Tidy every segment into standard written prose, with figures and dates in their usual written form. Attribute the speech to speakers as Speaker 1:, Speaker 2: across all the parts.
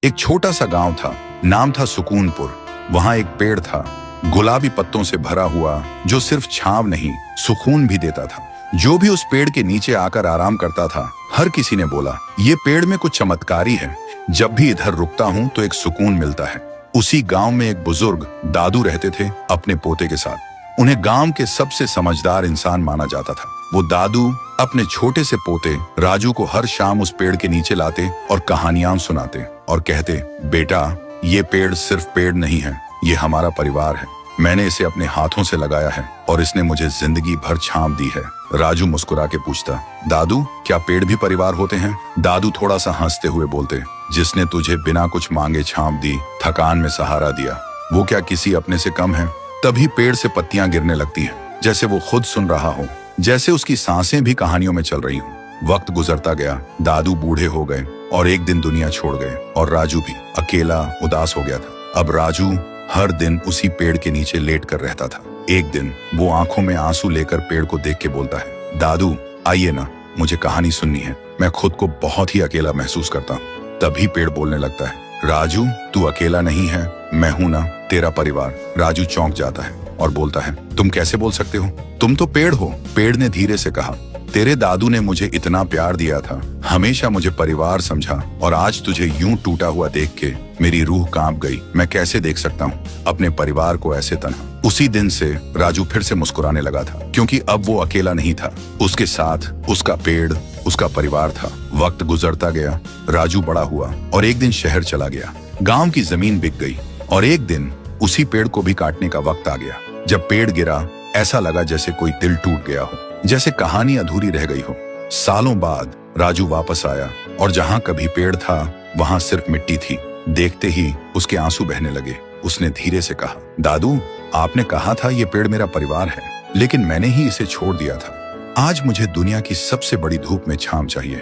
Speaker 1: एक छोटा सा गांव था, नाम था सुकूनपुर। वहां एक पेड़ था, गुलाबी पत्तों से भरा हुआ, जो सिर्फ छांव नहीं, सुकून भी देता था। जो भी उस पेड़ के नीचे आकर आराम करता था, हर किसी ने बोला, ये पेड़ में कुछ चमत्कारी है। जब भी इधर रुकता हूँ तो एक सुकून मिलता है। उसी गांव में एक बुजुर्ग दादू रहते थे अपने पोते के साथ। उन्हें गांव के सबसे समझदार इंसान माना जाता था। वो दादू अपने छोटे से पोते राजू को हर शाम उस पेड़ के नीचे लाते और कहानियां सुनाते और कहते, बेटा, ये पेड़ सिर्फ पेड़ नहीं है, ये हमारा परिवार है। मैंने इसे अपने हाथों से लगाया है और इसने मुझे जिंदगी भर छांव दी है। राजू मुस्कुरा के पूछता, दादू, क्या पेड़ भी परिवार होते हैं? दादू थोड़ा सा हंसते हुए बोलते, जिसने तुझे बिना कुछ मांगे छांव दी, थकान में सहारा दिया, वो क्या किसी अपने से कम है? तभी पेड़ से पत्तियां गिरने लगती हैं, जैसे वो खुद सुन रहा हो, जैसे उसकी सांसें भी कहानियों में चल रही हो। वक्त गुजरता गया, दादू बूढ़े हो गए और एक दिन दुनिया छोड़ गए और राजू भी अकेला उदास हो गया था। अब राजू हर दिन उसी पेड़ के नीचे लेट कर रहता था। एक दिन वो आंखों में आंसू लेकर पेड़ को देख के बोलता है, दादू, आइए ना, मुझे कहानी सुननी है। मैं खुद को बहुत ही अकेला महसूस करता हूँ। तभी पेड़ बोलने लगता है, राजू, तू अकेला नहीं है, मैं हूं ना, तेरा परिवार। राजू चौंक जाता है और बोलता है, तुम कैसे बोल सकते हो? तुम तो पेड़ हो। पेड़ ने धीरे से कहा, तेरे दादू ने मुझे इतना प्यार दिया था, हमेशा मुझे परिवार समझा, और आज तुझे यूं टूटा हुआ देख के मेरी रूह कांप गई। मैं कैसे देख सकता हूँ अपने परिवार को ऐसे तन्हा। उसी दिन से राजू फिर से मुस्कुराने लगा था, क्योंकि अब वो अकेला नहीं था। उसके साथ उसका पेड़, उसका परिवार था। वक्त गुजरता गया, राजू बड़ा हुआ और एक दिन शहर चला गया। गांव की जमीन बिक गई और एक दिन उसी पेड़ को भी काटने का वक्त आ गया। जब पेड़ गिरा, ऐसा लगा जैसे कोई दिल टूट गया हो, जैसे कहानी अधूरी रह गई हो। सालों बाद राजू वापस आया और जहां कभी पेड़ था, वहां सिर्फ मिट्टी थी। देखते ही उसके आंसू बहने लगे। उसने धीरे से कहा, दादू, आपने कहा था ये पेड़ मेरा परिवार है, लेकिन मैंने ही इसे छोड़ दिया था। आज मुझे दुनिया की सबसे बड़ी धूप में छांव चाहिए,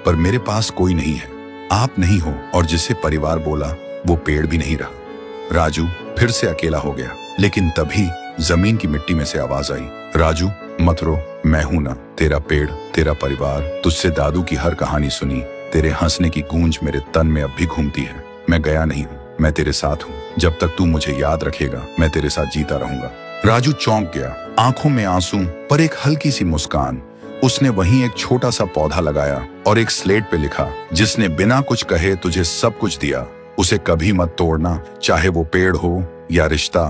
Speaker 1: पर मेरे पास कोई नहीं है। आप नहीं हो, और जिसे परिवार बोला वो पेड़ भी नहीं रहा। राजू फिर से अकेला हो गया, लेकिन तभी जमीन की मिट्टी में से आवाज आई, राजू, मत रो, मैं हूं ना, तेरा पेड़, तेरा परिवार। तुझसे दादू की हर कहानी सुनी, तेरे हंसने की गूंज मेरे तन में अब भी घूमती है। मैं गया नहीं हूँ, मैं तेरे साथ हूँ। जब तक तू मुझे याद रखेगा, मैं तेरे साथ जीता रहूंगा। राजू चौंक गया, आंखों में आंसू पर एक हल्की सी मुस्कान। उसने वहीं एक छोटा सा पौधा लगाया और एक स्लेट पे लिखा, जिसने बिना कुछ कहे तुझे सब कुछ दिया, उसे कभी मत तोड़ना, चाहे वो पेड़ हो या रिश्ता।